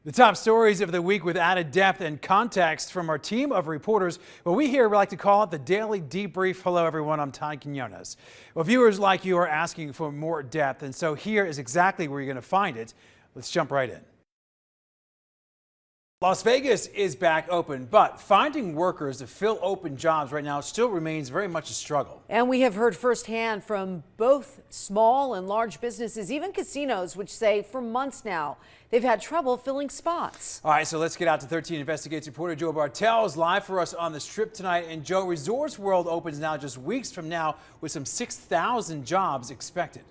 The top stories of the week with added depth and context from our team of reporters. What we here like to call it the Daily Debrief. Hello, everyone. I'm Ty Quinones. Well, viewers like you are asking for more depth, and so here is exactly where you're going to find it. Let's jump right in. Las Vegas is back open, but finding workers to fill open jobs right now still remains very much a struggle. And we have heard firsthand from both small and large businesses, even casinos, which say for months now they've had trouble filling spots. All right, so let's get out to 13 Investigates reporter Joe Bartel is live for us on the Strip tonight. And Joe, Resorts World opens now just weeks from now with some 6,000 jobs expected.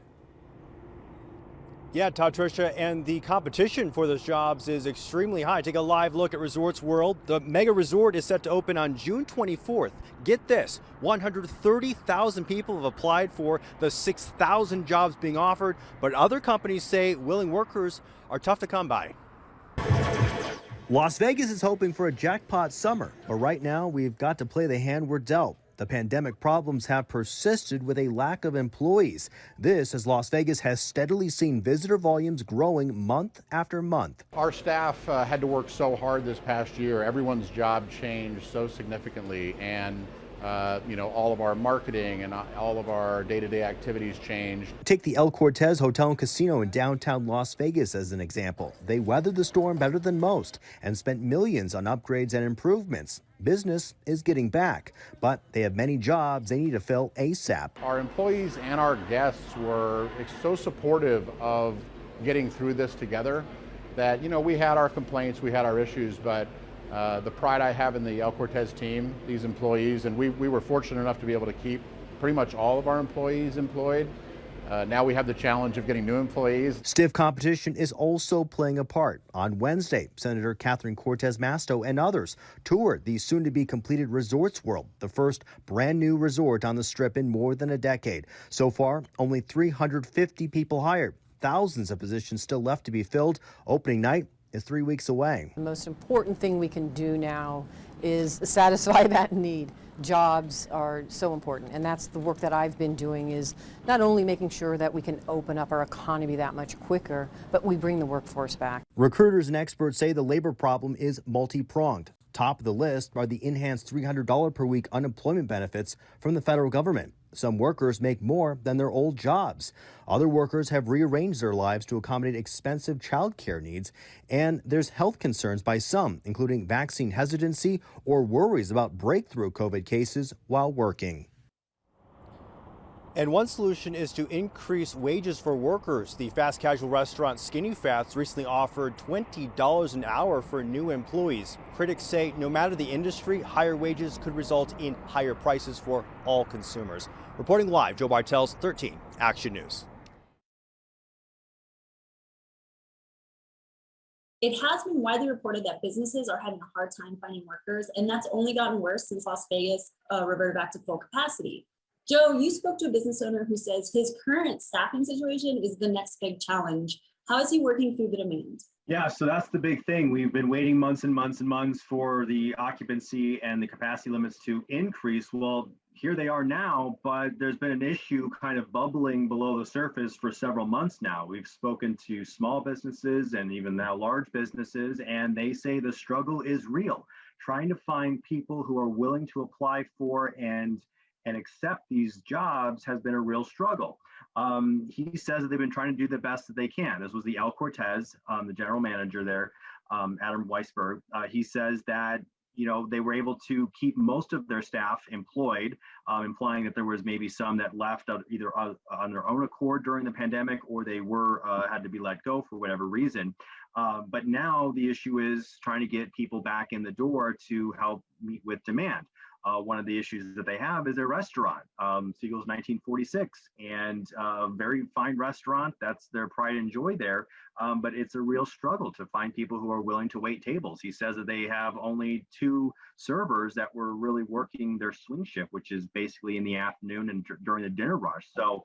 Yeah, Todd, Tricia, and the competition for those jobs is extremely high. Take a live look at Resorts World. The mega resort is set to open on June 24th. Get this, 130,000 people have applied for the 6,000 jobs being offered, but other companies say willing workers are tough to come by. Las Vegas is hoping for a jackpot summer, but right now we've got to play the hand we're dealt. The pandemic problems have persisted with a lack of employees. This as Las Vegas has steadily seen visitor volumes growing month after month. Our staff had to work so hard this past year. Everyone's job changed so significantly, and all of our marketing and all of our day-to-day activities changed. Take the El Cortez Hotel and Casino in downtown Las Vegas as an example. They weathered the storm better than most and spent millions on upgrades and improvements. Business is getting back, but they have many jobs they need to fill ASAP. Our employees and our guests were so supportive of getting through this together that, we had our complaints, we had our issues, but the pride I have in the El Cortez team, these employees, and we were fortunate enough to be able to keep pretty much all of our employees employed. Now we have the challenge of getting new employees. Stiff competition is also playing a part. On Wednesday, Senator Catherine Cortez Masto and others toured the soon-to-be completed Resorts World, the first brand new resort on the Strip in more than a decade. So far, only 350 people hired. Thousands of positions still left to be filled. Opening night is 3 weeks away. The most important thing we can do now is satisfy that need. Jobs are so important, and that's the work that I've been doing, is not only making sure that we can open up our economy that much quicker, but we bring the workforce back. Recruiters and experts say the labor problem is multi-pronged. Top of the list are the enhanced $300 per week unemployment benefits from the federal government. Some workers make more than their old jobs. Other workers have rearranged their lives to accommodate expensive child care needs. And there's health concerns by some, including vaccine hesitancy or worries about breakthrough COVID cases while working. And one solution is to increase wages for workers. The fast casual restaurant Skinny Fats recently offered $20 an hour for new employees. Critics say no matter the industry, higher wages could result in higher prices for all consumers. Reporting live, Joe Bartels, 13 Action News. It has been widely reported that businesses are having a hard time finding workers, and that's only gotten worse since Las Vegas reverted back to full capacity. Joe, you spoke to a business owner who says his current staffing situation is the next big challenge. How is he working through the demand? Yeah, so that's the big thing. We've been waiting months and months and months for the occupancy and the capacity limits to increase. Well, here they are now, but there's been an issue kind of bubbling below the surface for several months now. We've spoken to small businesses and even now large businesses, and they say the struggle is real. Trying to find people who are willing to apply for and accept these jobs has been a real struggle. He says that they've been trying to do the best that they can. This was the El Cortez, the general manager there, Adam Weisberg. He says that they were able to keep most of their staff employed, implying that there was maybe some that left either on their own accord during the pandemic, or they were had to be let go for whatever reason. But now the issue is trying to get people back in the door to help meet with demand. One of the issues that they have is their restaurant, Siegel's 1946, and very fine restaurant. That's their pride and joy there. But it's a real struggle to find people who are willing to wait tables. He says that they have only 2 servers that were really working their swing shift, which is basically in the afternoon and during the dinner rush. So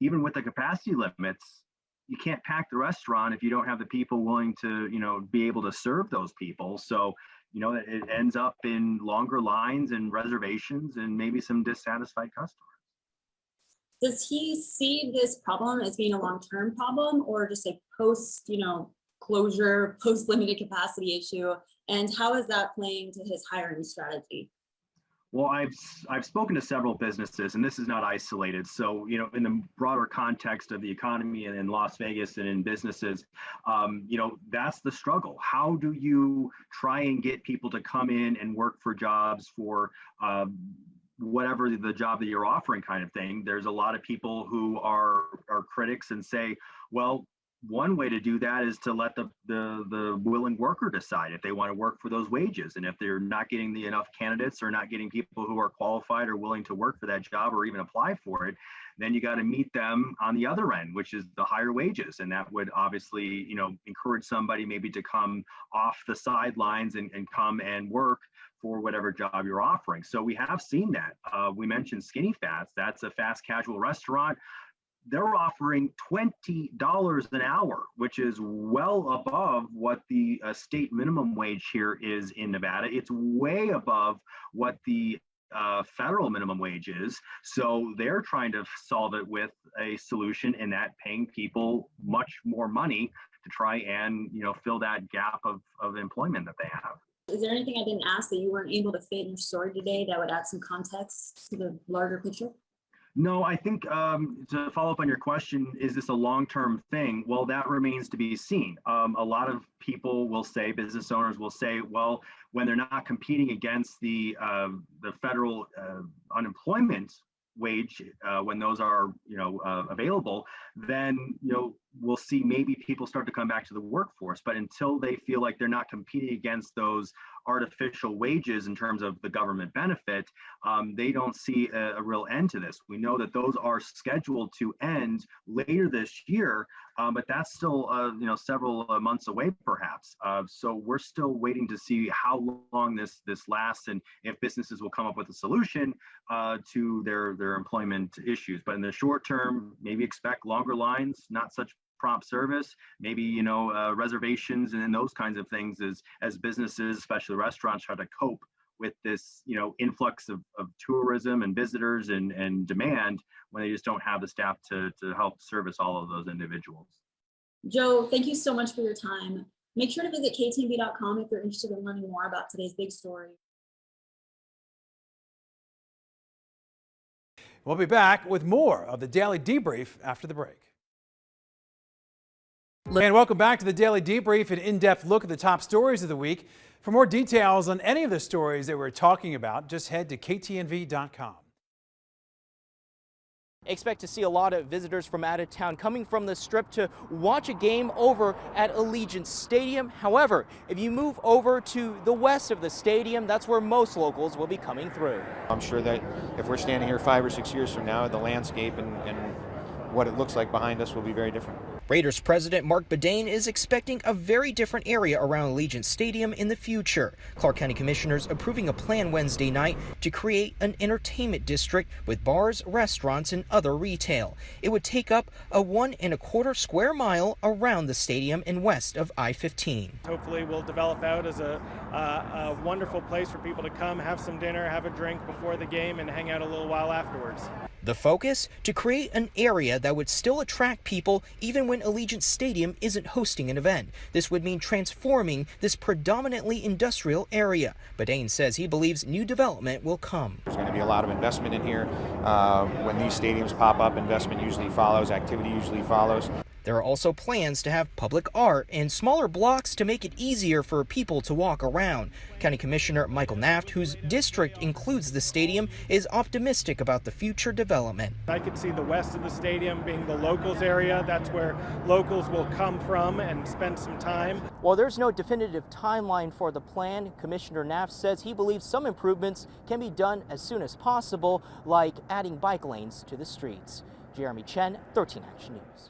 even with the capacity limits, you can't pack the restaurant if you don't have the people willing to, be able to serve those people. So it ends up in longer lines and reservations and maybe some dissatisfied customers. Does he see this problem as being a long-term problem, or just a post, closure, post-limited capacity issue, and how is that playing to his hiring strategy? Well, I've spoken to several businesses, and this is not isolated. So, in the broader context of the economy and in Las Vegas and in businesses, that's the struggle. How do you try and get people to come in and work for jobs for whatever the job that you're offering, kind of thing? There's a lot of people who are critics and say, well, one way to do that is to let the willing worker decide if they want to work for those wages. And if they're not getting enough candidates or not getting people who are qualified or willing to work for that job or even apply for it, then you got to meet them on the other end, which is the higher wages. And that would obviously, encourage somebody maybe to come off the sidelines and come and work for whatever job you're offering. So we have seen that. We mentioned Skinny Fats. That's a fast casual restaurant. They're offering $20 an hour, which is well above what the state minimum wage here is in Nevada. It's way above what the federal minimum wage is. So they're trying to solve it with a solution in that paying people much more money to try and, fill that gap of employment that they have. Is there anything I didn't ask that you weren't able to fit in your story today that would add some context to the larger picture? No, I think to follow up on your question, is this a long-term thing? Well, that remains to be seen. A lot of people will say, business owners will say, well, when they're not competing against the federal unemployment wage, when those are available, then we'll see maybe people start to come back to the workforce. But until they feel like they're not competing against those artificial wages in terms of the government benefit, they don't see a real end to this. We know that those are scheduled to end later this year, but that's still several months away perhaps. So we're still waiting to see how long this lasts and if businesses will come up with a solution to their employment issues. But in the short term, maybe expect longer lines, not such prompt service, maybe reservations and those kinds of things as businesses, especially restaurants, try to cope with this influx of tourism and visitors and demand when they just don't have the staff to help service all of those individuals. Joe, thank you so much for your time. Make sure to visit ktnv.com if you're interested in learning more about today's big story. We'll be back with more of the Daily Debrief after the break. And welcome back to the Daily Debrief, an in-depth look at the top stories of the week. For more details on any of the stories that we're talking about, just head to ktnv.com. Expect to see a lot of visitors from out of town coming from the Strip to watch a game over at Allegiant Stadium. However, if you move over to the west of the stadium, that's where most locals will be coming through. I'm sure that if we're standing here 5 or 6 years from now, the landscape and what it looks like behind us will be very different. Raiders president Mark Bedane is expecting a very different area around Allegiant Stadium in the future. Clark County commissioners approving a plan Wednesday night to create an entertainment district with bars, restaurants, and other retail. It would take up a 1 1/4 square mile around the stadium and west of I-15. Hopefully we'll develop out as a wonderful place for people to come, have some dinner, have a drink before the game, and hang out a little while afterwards. The focus? To create an area that would still attract people even when Allegiant Stadium isn't hosting an event. This would mean transforming this predominantly industrial area. Bedane says he believes new development will come. There's going to be a lot of investment in here. When these stadiums pop up, investment usually follows, activity usually follows. There are also plans to have public art and smaller blocks to make it easier for people to walk around. County Commissioner Michael Naft, whose district includes the stadium, is optimistic about the future development. I could see the west of the stadium being the locals area. That's where locals will come from and spend some time. While there's no definitive timeline for the plan, Commissioner Naft says he believes some improvements can be done as soon as possible, like adding bike lanes to the streets. Jeremy Chen, 13 Action News.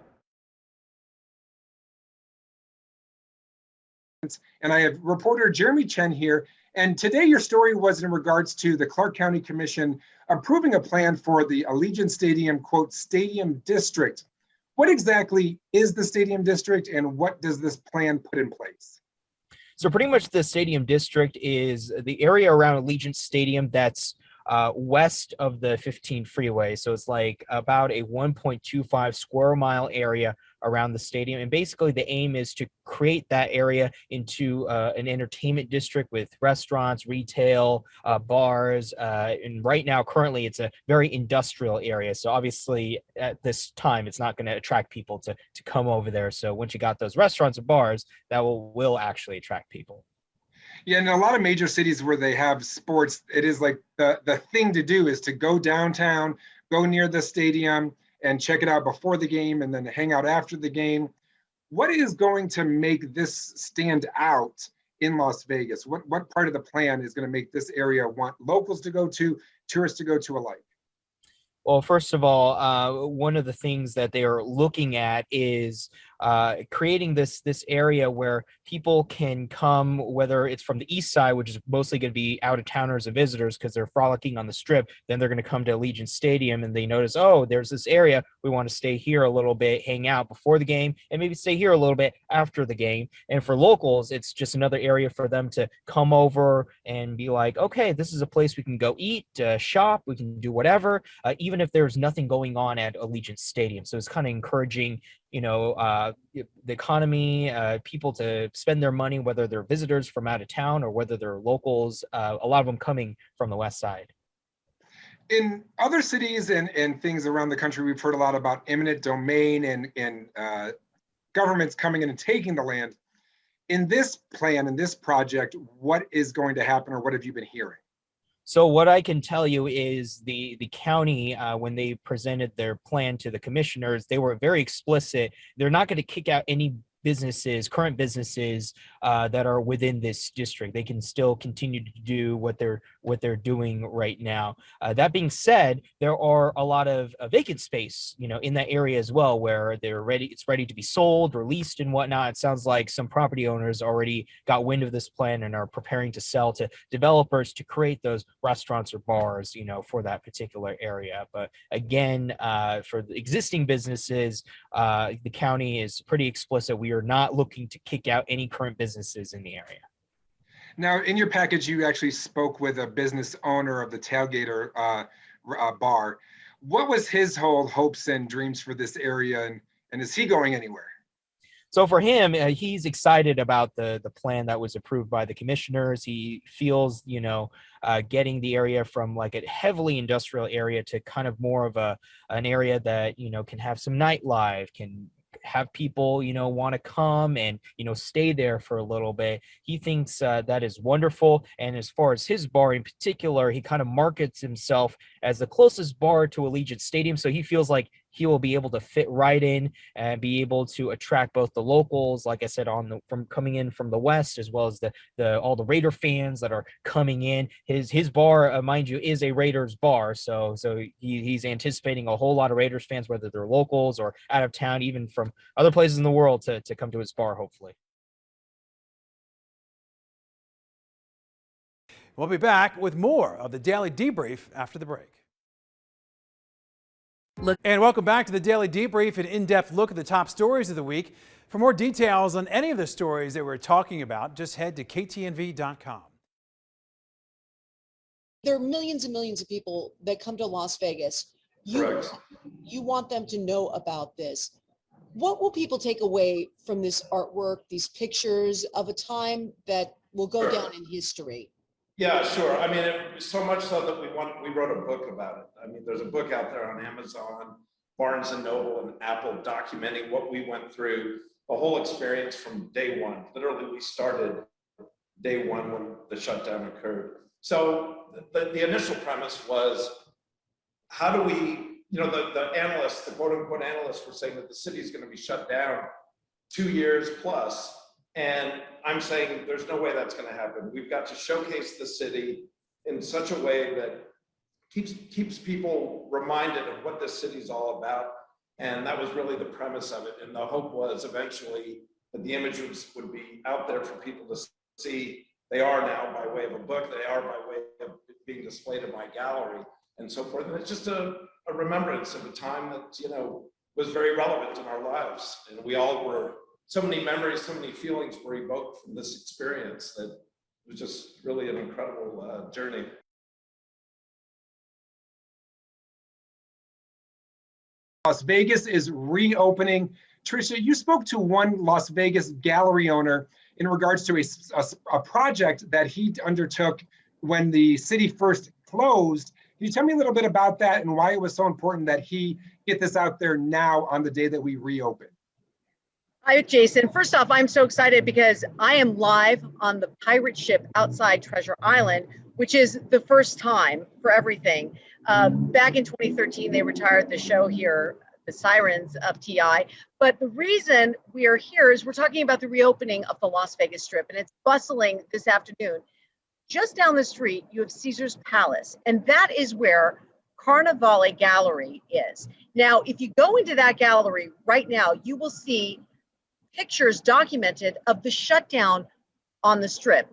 And I have reporter Jeremy Chen here. And today your story was in regards to the Clark County Commission approving a plan for the Allegiant Stadium, quote, Stadium District. What exactly is the Stadium District and what does this plan put in place? So pretty much the Stadium District is the area around Allegiant Stadium that's west of the 15 freeway. So it's like about a 1.25 square mile area around the stadium. And basically the aim is to create that area into an entertainment district with restaurants, retail, bars. And right now, currently, it's a very industrial area. So obviously at this time, it's not going to attract people to come over there. So once you got those restaurants and bars, that will actually attract people. Yeah, in a lot of major cities where they have sports, it is like the thing to do is to go downtown, go near the stadium and check it out before the game and then hang out after the game. What is going to make this stand out in Las Vegas? What part of the plan is going to make this area want locals to go to, tourists to go to alike? Well, first of all, one of the things that they are looking at is creating this area where people can come, whether it's from the east side, which is mostly going to be out of towners and visitors because they're frolicking on the strip. Then they're going to come to Allegiant Stadium and they notice, oh, there's this area. We want to stay here a little bit, hang out before the game, and maybe stay here a little bit after the game. And for locals, it's just another area for them to come over and be like, okay, this is a place we can go eat, shop, we can do whatever, even if there's nothing going on at Allegiant Stadium. So it's kind of encouraging, the economy, people to spend their money, whether they're visitors from out of town or whether they're locals, a lot of them coming from the west side. In other cities and things around the country, we've heard a lot about eminent domain and governments coming in and taking the land. In this plan, in this project, what is going to happen or what have you been hearing? So what I can tell you is the county, when they presented their plan to the commissioners, they were very explicit. They're not going to kick out any businesses, current businesses that are within this district. They can still continue to do what they're doing right now. That being said, there are a lot of vacant space, in that area as well, where it's ready to be sold or leased and whatnot. It sounds like some property owners already got wind of this plan and are preparing to sell to developers to create those restaurants or bars, for that particular area. But again, for the existing businesses, the county is pretty explicit. We are not looking to kick out any current businesses in the area. Now, in your package, you actually spoke with a business owner of the Tailgater bar. What was his whole hopes and dreams for this area, and is he going anywhere? So for him, he's excited about the plan that was approved by the commissioners. He feels, getting the area from like a heavily industrial area to kind of more of an area that, can have some nightlife, can have people, want to come and, stay there for a little bit. He thinks that is wonderful. And as far as his bar in particular, he kind of markets himself as the closest bar to Allegiant Stadium. So he feels like he will be able to fit right in and be able to attract both the locals, like I said, from coming in from the west, as well as all the Raider fans that are coming in. His bar, mind you, is a Raiders bar, so he's anticipating a whole lot of Raiders fans, whether they're locals or out of town, even from other places in the world, to come to his bar, hopefully. We'll be back with more of the Daily Debrief after the break. And welcome back to the Daily Debrief, an in-depth look at the top stories of the week. For more details on any of the stories that we're talking about, just head to ktnv.com. There are millions and millions of people that come to Las Vegas. You want them to know about this. What will people take away from this artwork, these pictures of a time that will go down in history? Yeah, sure. I mean, so much so that we wrote a book about it. I mean, there's a book out there on Amazon, Barnes and Noble, and Apple, documenting what we went through, the whole experience from day one. Literally, we started day one when the shutdown occurred. So the initial premise was, how do we, the analysts, the quote unquote analysts, were saying that the city is going to be shut down 2 years plus. And I'm saying there's no way that's going to happen. We've got to showcase the city in such a way that keeps people reminded of what this city is all about. And that was really the premise of it. And the hope was eventually that the images would be out there for people to see. They are now by way of a book. They are by way of being displayed in my gallery and so forth. And it's just a remembrance of a time that, was very relevant in our lives. And we all were, so many memories, so many feelings were evoked from this experience that it was just really an incredible journey. Las Vegas is reopening Tricia, you spoke to one Las Vegas gallery owner in regards to a project that he undertook when the city first closed. Can you tell me a little bit about that and why it was so important that he get this out there now on the day that we reopen? Hi, Jason. First off, I'm so excited because I am live on the pirate ship outside Treasure Island, which is the first time for everything. Back in 2013, they retired the show here, the Sirens of TI. But the reason we are here is we're talking about the reopening of the Las Vegas Strip, and it's bustling this afternoon. Just down the street, you have Caesar's Palace, and that is where Carnivale Gallery is. Now, if you go into that gallery right now, you will see pictures documented of the shutdown on the Strip.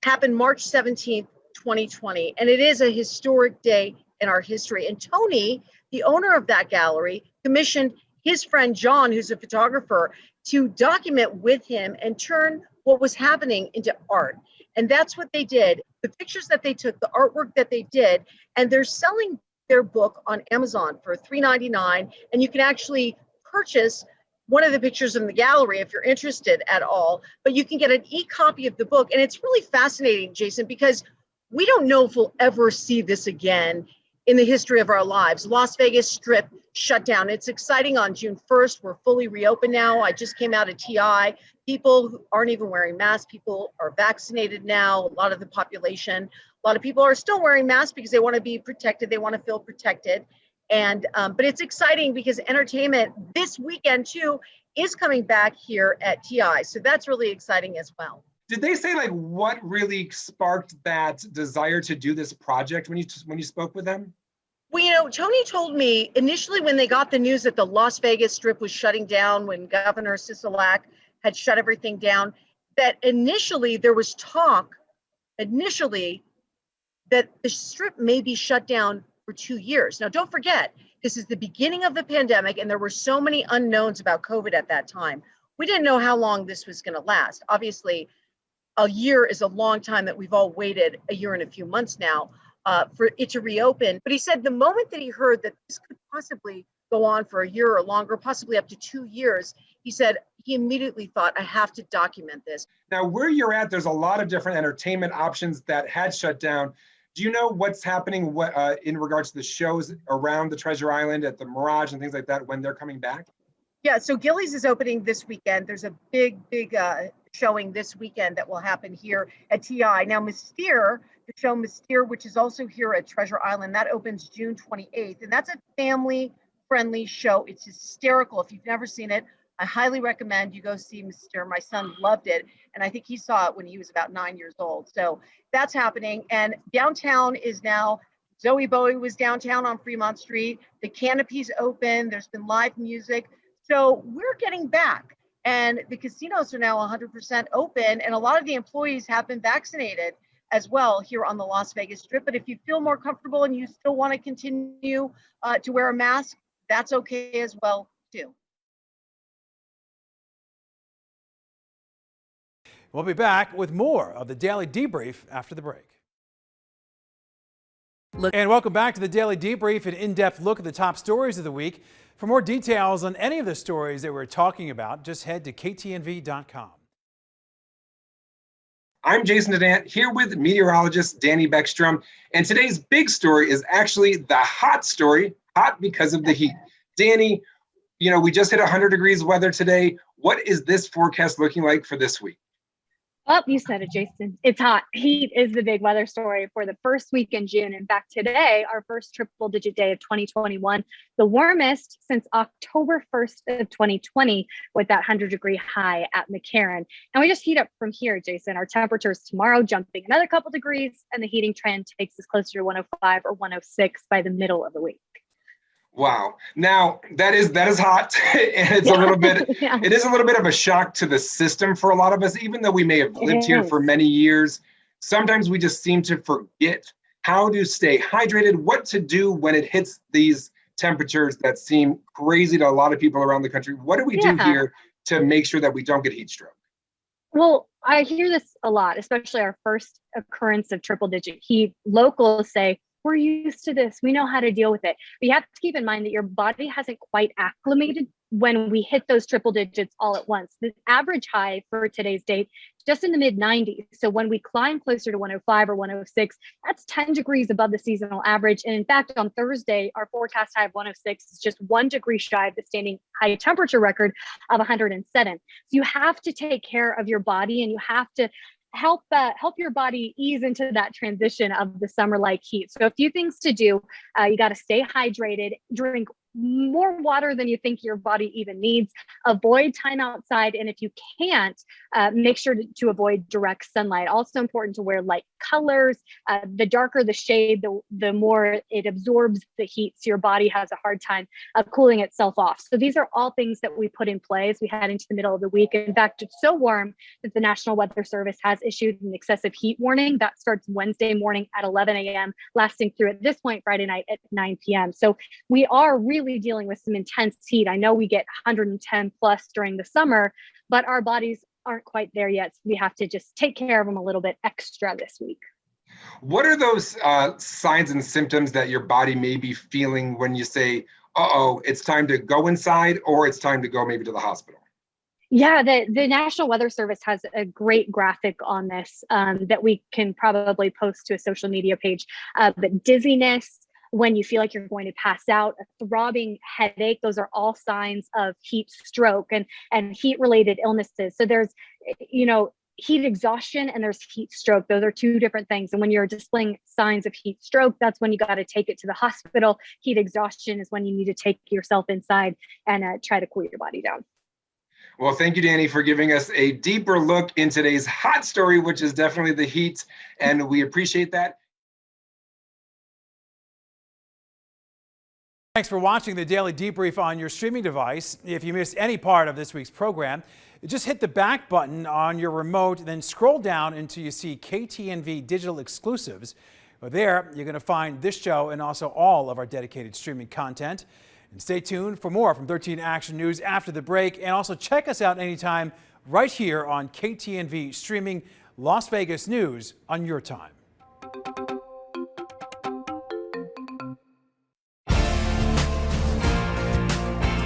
Happened March 17th, 2020, and it is a historic day in our history. And Tony, the owner of that gallery, commissioned his friend John, who's a photographer, to document with him and turn what was happening into art. And that's what they did. The pictures that they took, the artwork that they did, and they're selling their book on Amazon for $3.99, and you can actually purchase one of the pictures in the gallery if you're interested at all, but you can get an e-copy of the book. And it's really fascinating, Jason, because we don't know if we'll ever see this again in the history of our lives. Las Vegas Strip shut down. It's exciting. On June 1st, we're fully reopened now. I just came out of TI. People who aren't even wearing masks, people are vaccinated now, a lot of the population. A lot of people are still wearing masks because they want to be protected. They want to feel protected. And but it's exciting because entertainment this weekend too is coming back here at TI. So that's really exciting as well. Did they say like what really sparked that desire to do this project when you spoke with them? Well, you know, Tony told me initially when they got the news that the Las Vegas Strip was shutting down, when Governor Sisolak had shut everything down, that initially there was talk that the Strip may be shut down for 2 years. Now, don't forget, this is the beginning of the pandemic, and there were so many unknowns about COVID at that time. We didn't know how long this was going to last. Obviously, a year is a long time that we've all waited, a year and a few months now, for it to reopen. But he said the moment that he heard that this could possibly go on for a year or longer, possibly up to 2 years, he said he immediately thought, I have to document this. Now, where you're at, there's a lot of different entertainment options that had shut down. Do you know what's happening in regards to the shows around the Treasure Island at the Mirage and things like that when they're coming back? Yeah, so Gillies is opening this weekend. There's a big showing this weekend that will happen here at TI. Now, Mystere, the show Mystere, which is also here at Treasure Island, that opens June 28th. And that's a family-friendly show. It's hysterical. If you've never seen it, I highly recommend you go see Mystere. My son loved it, and I think he saw it when he was about 9 years old. So that's happening. And downtown is now, Zoe Bowie was downtown on Fremont Street. The Canopy's open. There's been live music. So we're getting back. And the casinos are now 100% open. And a lot of the employees have been vaccinated as well here on the Las Vegas Strip. But if you feel more comfortable and you still want to continue to wear a mask, that's okay as well, too. We'll be back with more of the Daily Debrief after the break. And welcome back to the Daily Debrief, an in-depth look at the top stories of the week. For more details on any of the stories that we're talking about, just head to ktnv.com. I'm Jason Dedant here with meteorologist Danny Beckstrom. And today's big story is actually the hot story, hot because of the heat. Danny, you know, we just hit 100 degrees weather today. What is this forecast looking like for this week? Oh, you said it, Jason. It's hot. Heat is the big weather story for the first week in June. In fact, today, our first triple-digit day of 2021, the warmest since October 1st of 2020 with that 100-degree high at McCarran. And we just heat up from here, Jason. Our temperatures tomorrow jumping another couple degrees, and the heating trend takes us closer to 105 or 106 by the middle of the week. Wow. Now that is hot, and it's a little bit. It is a little bit of a shock to the system for a lot of us, even though we may have lived here for many years. Sometimes we just seem to forget how to stay hydrated, what to do when it hits these temperatures that seem crazy to a lot of people around the country. What do we do here to make sure that we don't get heat stroke? Well, I hear this a lot, especially our first occurrence of triple-digit heat. Locals say, we're used to this. We know how to deal with it. But you have to keep in mind that your body hasn't quite acclimated when we hit those triple digits all at once. The average high for today's date, just in the mid 90s. So when we climb closer to 105 or 106, that's 10 degrees above the seasonal average. And in fact, on Thursday, our forecast high of 106 is just 1 degree shy of the standing high temperature record of 107. So you have to take care of your body, and you have to help your body ease into that transition of the summer-like heat. So a few things to do. You got to stay hydrated, drink more water than you think your body even needs, avoid time outside, and if you can't, make sure to avoid direct sunlight. Also important to wear light colors. The darker the shade, the more it absorbs the heat, so your body has a hard time cooling itself off. So these are all things that we put in place as we head into the middle of the week. In fact, it's so warm that the National Weather Service has issued an excessive heat warning that starts Wednesday morning at 11 a.m., lasting through, at this point, Friday night at 9 p.m. So we are really dealing with some intense heat. I know we get 110 plus during the summer, but our bodies aren't quite there yet. So we have to just take care of them a little bit extra this week. What are those signs and symptoms that your body may be feeling when you say, uh-oh, it's time to go inside, or it's time to go maybe to the hospital? Yeah, the National Weather Service has a great graphic on this that we can probably post to a social media page. But dizziness, when you feel like you're going to pass out, a throbbing headache, those are all signs of heat stroke and heat related illnesses. So there's, heat exhaustion and there's heat stroke. Those are two different things. And when you're displaying signs of heat stroke, that's when you got to take it to the hospital. Heat exhaustion is when you need to take yourself inside and try to cool your body down. Well, thank you, Danny, for giving us a deeper look in today's hot story, which is definitely the heat, and we appreciate that. Thanks for watching the Daily Debrief on your streaming device. If you missed any part of this week's program, just hit the back button on your remote, then scroll down until you see KTNV Digital Exclusives. Well, there, you're going to find this show and also all of our dedicated streaming content. And stay tuned for more from 13 Action News after the break. And also check us out anytime right here on KTNV, streaming Las Vegas news on your time.